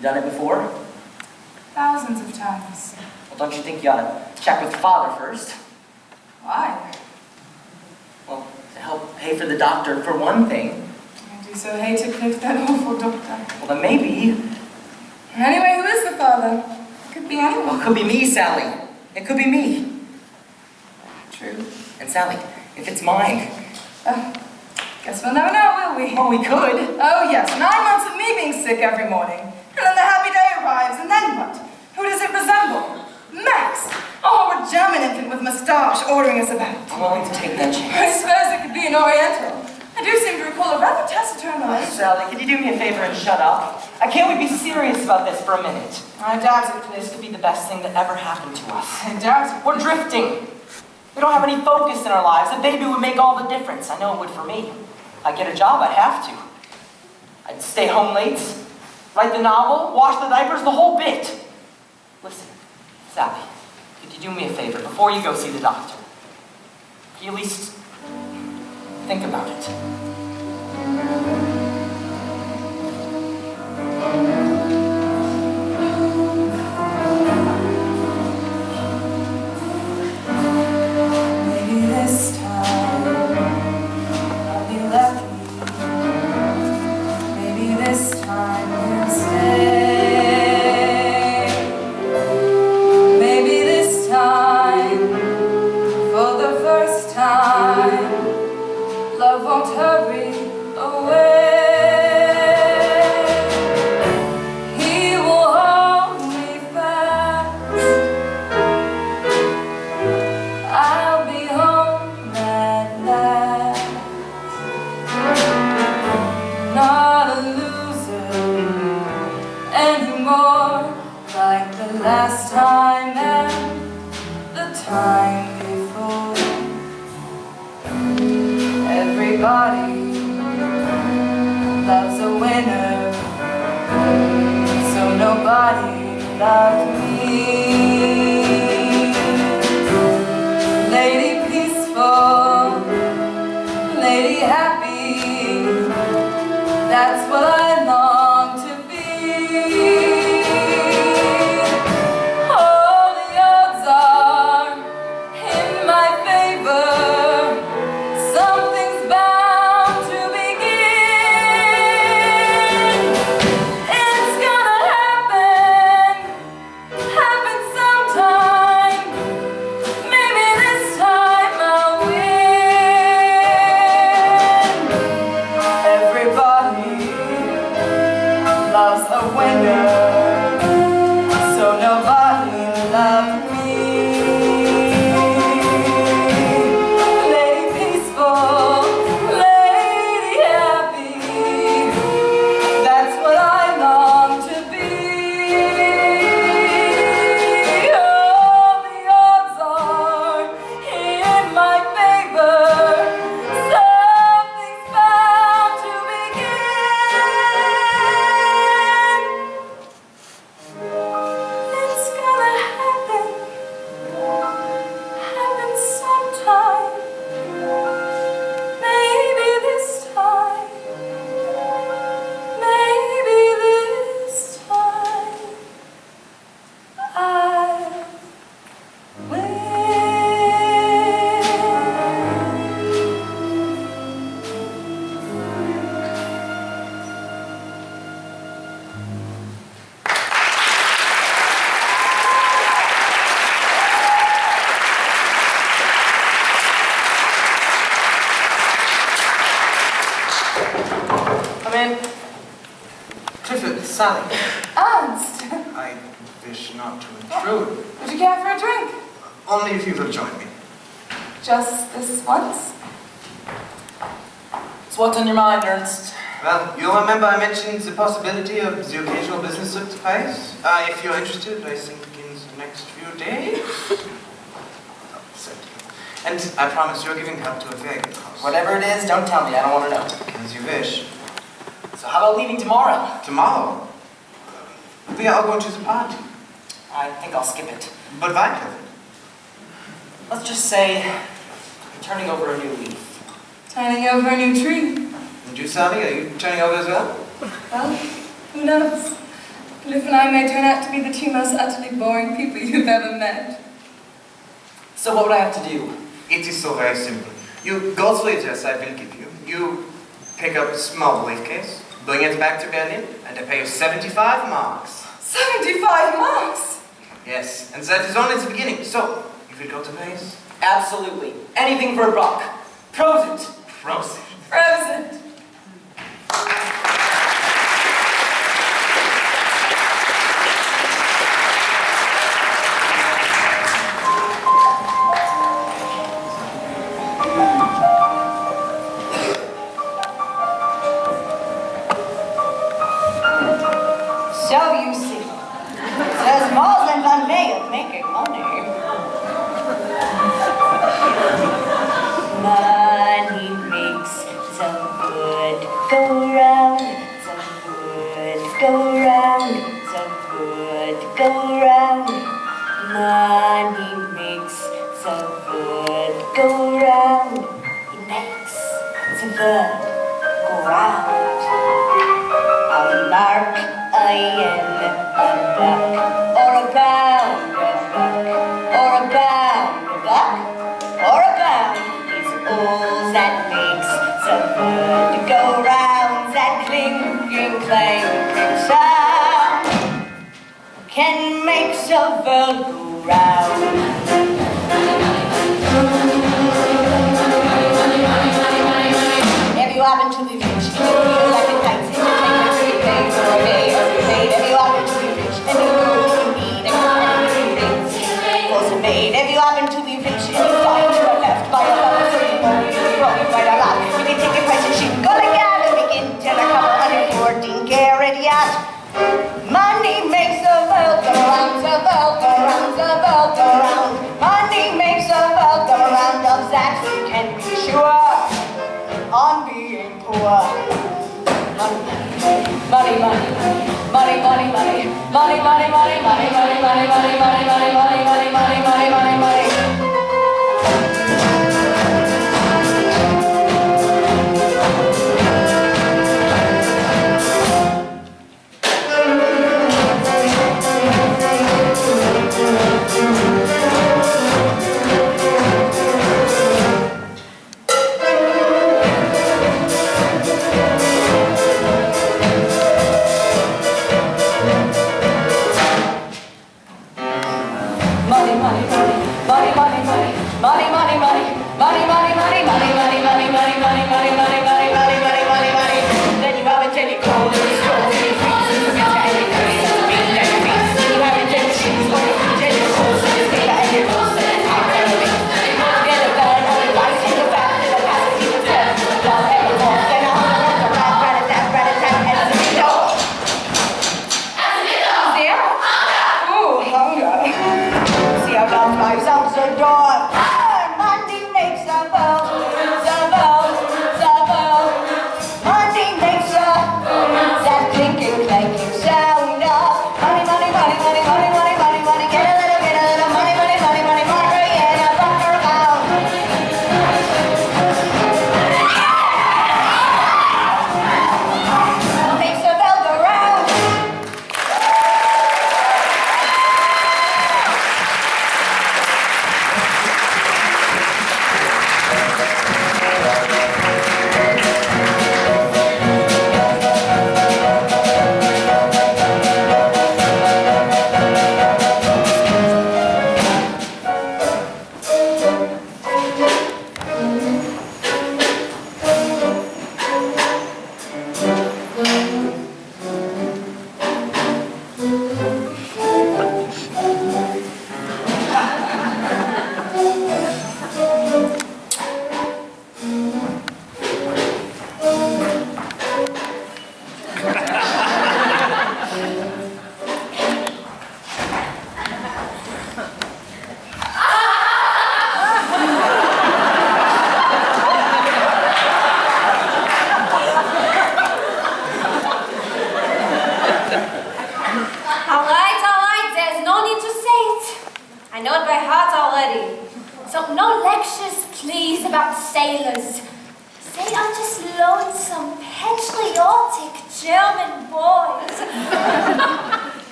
done it before? Thousands of times. Well, don't you think you ought to check with Father first? Why? Well, to help pay for the doctor, for one thing. I do so hate to Cliff, that awful doctor. Well, then maybe. Anyway, who is the father? It could be Well, anyone. it could be me, Sally. It could be me. True. And Sally, if it's mine. Oh, guess we'll never know, will we? Well, we could. Oh, yes. 9 months of me being sick every morning. And then the happy day arrives, and then what? Who does it resemble? Max! Oh, a German infant with moustache ordering us about. I'm willing to take that I chance. suppose it could be an Oriental. I do seem to recall a rather taciturn Oh, relation. Sally, could you do me a favor and shut up? Can't we be serious about this for a minute? I doubt it, This Cliff. could be the best thing that ever happened to us. I doubt it. We're drifting. We don't have any focus in our lives. A baby would make all the difference. I know it would for me. I'd get a job, I'd have to. I'd stay home late, write the novel, wash the diapers, the whole bit. Listen, Sally, could you do me a favor before you go see the doctor? Could you at least think about it? Maybe this time I'll be lucky. time. Love won't hurry away. He will hold me fast. I'll be home at last. Not a loser anymore, like the last time and the time before. Everybody loves a winner, so nobody loved me. Lady peaceful, lady happy, that's what I long to be. All the odds are in my favor. Something's bound to begin. It's gonna happen sometime. Maybe this time I'll win. Everybody loves a winner, so nobody loved me. Lady peaceful, lady happy, that's what I long to be. All the odds are in my favor. Something's bound to begin. It's gonna happen sometime. Maybe this time. Maybe this time I'll win. Come in. Clifford, Sally. Ernst, I wish not to intrude. would you care for a drink? Only if you will join me. Just this once? So what's on your mind, Ernst? Well, you'll remember I mentioned the possibility of the occasional business trip to Paris. If you're interested, I think in the next few days. Certainly. And I promise you're giving help to a very good cause. Whatever it is, don't tell me. I don't want to know. As you wish. So how about leaving tomorrow? Tomorrow, we are all going to the party. I think I'll skip it. But why, Clifford? Let's just say I'm turning over a new leaf. Turning over a new tree. And you, Sally, are you turning over as well? Well, who knows? Cliff and I may turn out to be the two most utterly boring people you've ever met. So what would I have to do? It is so very simple. You go through the address I will give you. You pick up a small briefcase, bring it back to Berlin, and I pay you 75 marks. 75 marks! Yes, and that is only the beginning. So, you will go to Paris? Absolutely. Anything for a buck. Prosit. Prosit. Present. So you see, there's more than one way of making money. Money makes the wood go round, the wood go round, the wood go round. Money makes the wood go round. It makes the wood go round. A mark, a yen, a buck, or a pound, a buck, or a pound, a buck, or a pound is all that makes the wood go round. That clinking, clanking sound can make the world go round. sure on being poor. Money, money, money, money, money, money, money, money, money, money, money, money, money, money, money, money, money, money, money, money.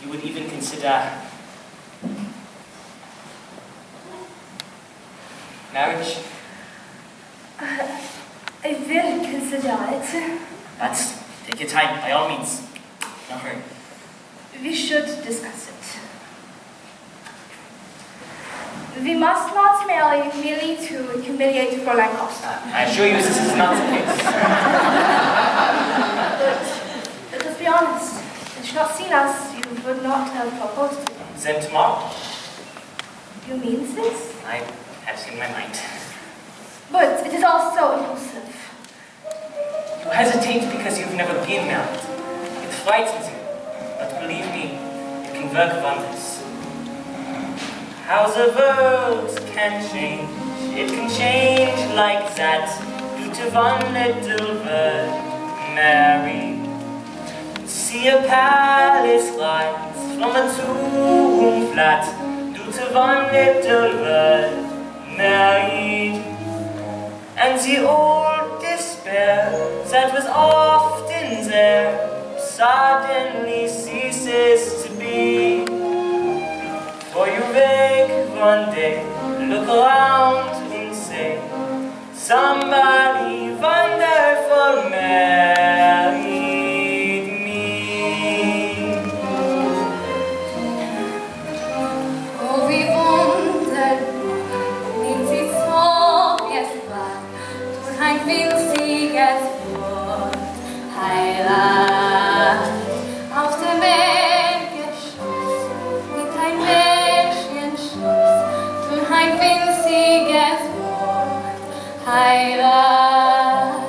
you would even consider marriage. I will consider it. But take your time, by all means. No hurry. We should discuss it. We must not marry merely to humiliate Fräulein Costa. I assure you this is not the case. But let us be honest. Had you not seen us, you would not have proposed to me. Then tomorrow, You mean this? I have seen my mind. But it is all so impulsive. You hesitate because you've never been married. It frightens you. But believe me, it can work wonders. How the world can change. It can change like that. Due to one little word, marry. See a palace rise from a two-room flat. Due to one little word, married. And the old despair that was often there suddenly ceases to be. For you wake one day, look around and say, somebody wonderful married me. Oh, wie wunderbar, nimmt sie so, wie es war, durch ein winziges Wort, Heirat, auf dem Bergeschoss, mit ein Märchenschuss, durch ein winziges Wort, Heirat,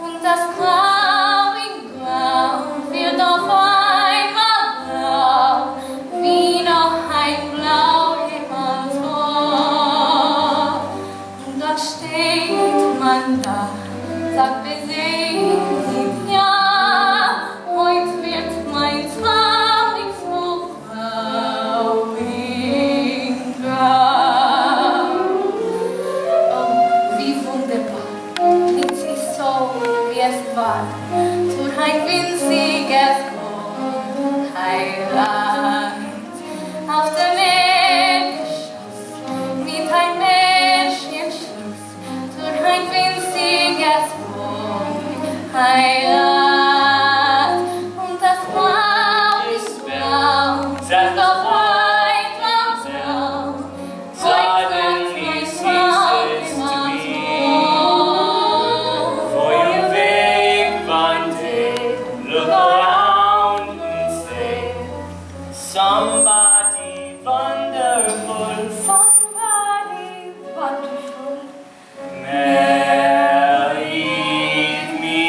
und das Grau in Grau wird auf einmal blau, wie noch ein Blau jemals war. Und dort steht man da, sagt beseligt ja, heut wird mein Traum so traurig grau. Oh, wie wunderbar, nichts ist so, wie es war, durch ein winziges Korn Heirat. Auf dem Erdgeschoss, mit ein Märchenschluss, durch ein winziges Korn Heirat. Und das Blau ist blau, und auf einmal blau, Suddenly ceases to be. For you wake one day, look around and say, somebody wonderful Somebody wonderful. married me.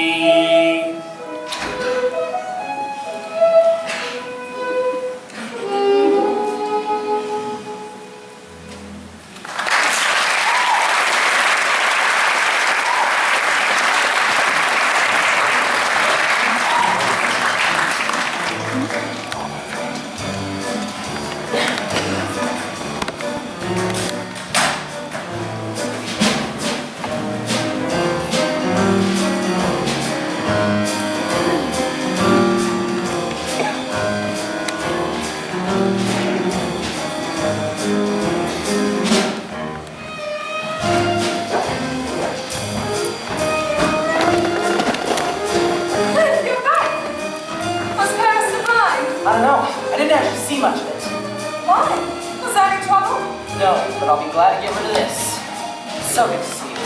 You're back! Was Paris sublime? I don't know. I didn't actually see much of it. Why? Was that any trouble? No, but I'll be glad to get rid of this. So good to see you.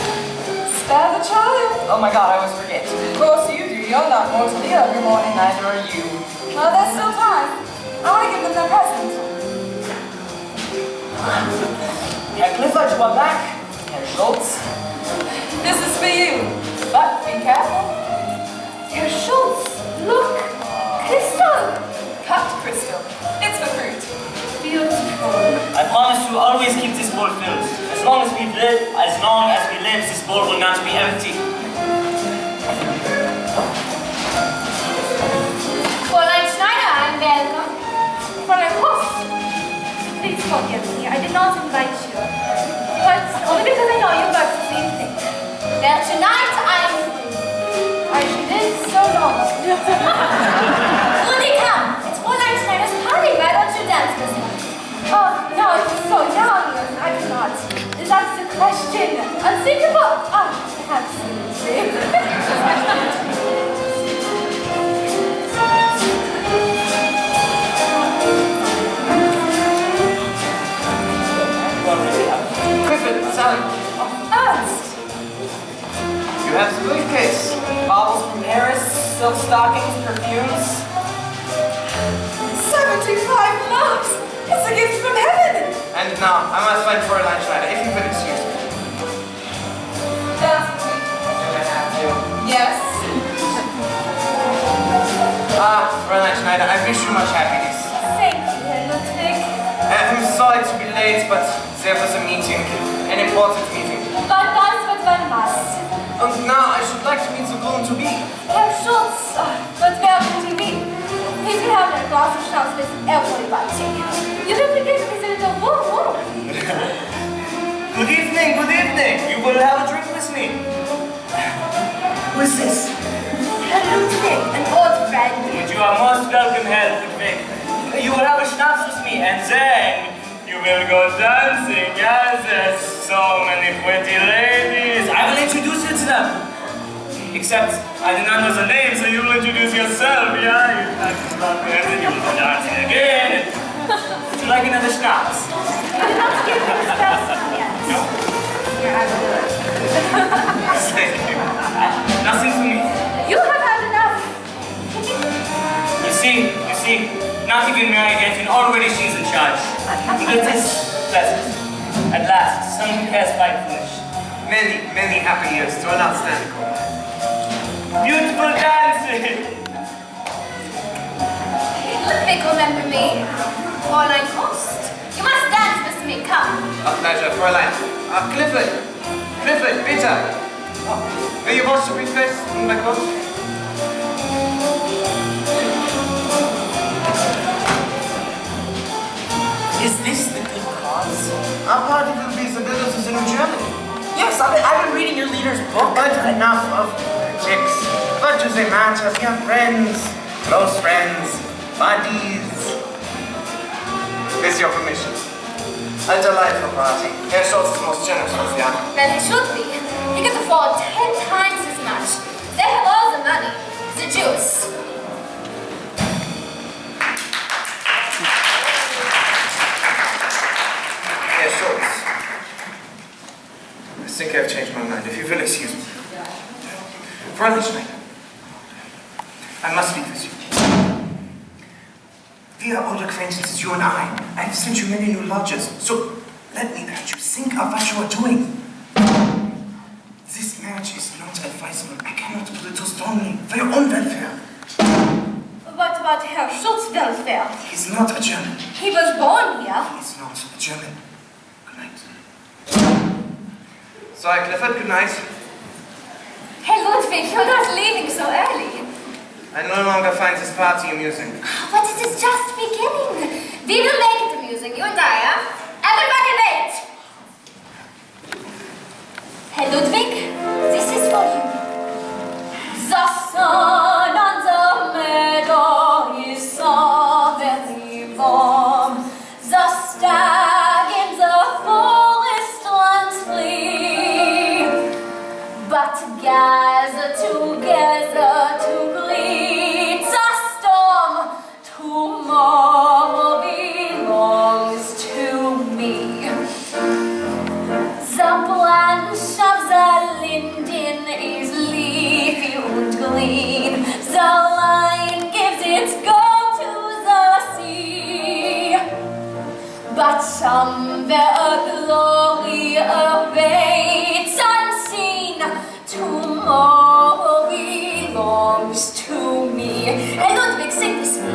Spare the child. Oh my god, I always forget. Of course you do. You're not mortally ill every morning. Neither are you. Well, there's still time. I want to give them their present. Herr Clifford, you are back. Herr Schultz. This is for you. But be careful. Herr Schultz, look! Crystal! Cut crystal. It's for fruit. Beautiful. I promise to always keep this bowl filled. As long as we live, this bowl will not be empty. Fräulein Schneider, I'm welcome. Fräulein Hoff, please forgive me. I did not invite you. But only because I know you work this evening. Well, tonight I'm... I did so long. Would they come? It's Fräulein Schneider's party silk stockings, perfumes. 75 loaves! It's a gift from heaven! And now, I must find Fräulein Schneider, if you will excuse me. Dance. Do I have to? Yes. Ah, Fräulein Schneider, I wish you much happiness. Thank you, Herr Ludwig. I'm sorry to be late, but there was a meeting, an important meeting. One does what one must. And now I should like to meet the groom-to-be. Herr Schultz, what werden Sie wie? Please we have a glass of schnapps with everybody. You will begin with a little woo-woo. Good evening, good evening. You will have a drink with me. Who is this? Herr Ludwig, an old friend. You are most welcome, Herr Ludwig. You will have a schnapps with me, and then you will go dancing. Yes, there's so many pretty ladies. I will introduce you to them. Except, I do not know the name, so you will introduce yourself. Yeah, you like to stop there, and you will go dancing again. Would you like another schnapps? You did not give me the best yet. No. Here, I will do it. Thank you. Nothing for me. You have had enough. You see, not even married yet, and already she's in charge. It is pleasant. At last, someone who has quite finished. Many, many happy years to an outstanding couple. Beautiful dancing! Ludwig, remember me? Fräulein Kost. You must dance with me, come. A pleasure, Fräulein. Clifford! Clifford, bitte! Will you wash the briefcase in my coat? Is this the good cause? Our party will be the builders in Germany. Yes, I've been reading your leader's book. But enough of politics. What do they matter? We are friends, close friends, buddies. With your permission. A delightful party. Herr Schultz is most generous with you. Then he should be. He can afford 10 times as much. They have all the money. The Jews. Herr Schultz. I think I've changed my mind, if you will excuse me. Fräulein Schneider, I must speak with you. We are old acquaintances, you and I. I've sent you many new lodges, so let me urge you, think of what you are doing. This marriage is not advisable. I cannot put it too strongly. For your own welfare. What about Herr Schultz welfare? He's not a German. He was born here. He's not a German. Good night. Sorry, Clifford, good night. Hey Ludwig, you're not leaving so early. I no longer find this party amusing. But it is just beginning. We will make it amusing, you and I, huh? Everybody wait! Hey Ludwig, this is for you. The sun on the meadow is so very warm. The stag in the forest runs free. But gather together to greet the storm. Tomorrow belongs to me. The branch of the linden is leafy and green. The line gives its gold to the sea. But somewhere a glory awaits unseen. Tomorrow belongs to me. Hey Ludwig, sing with me.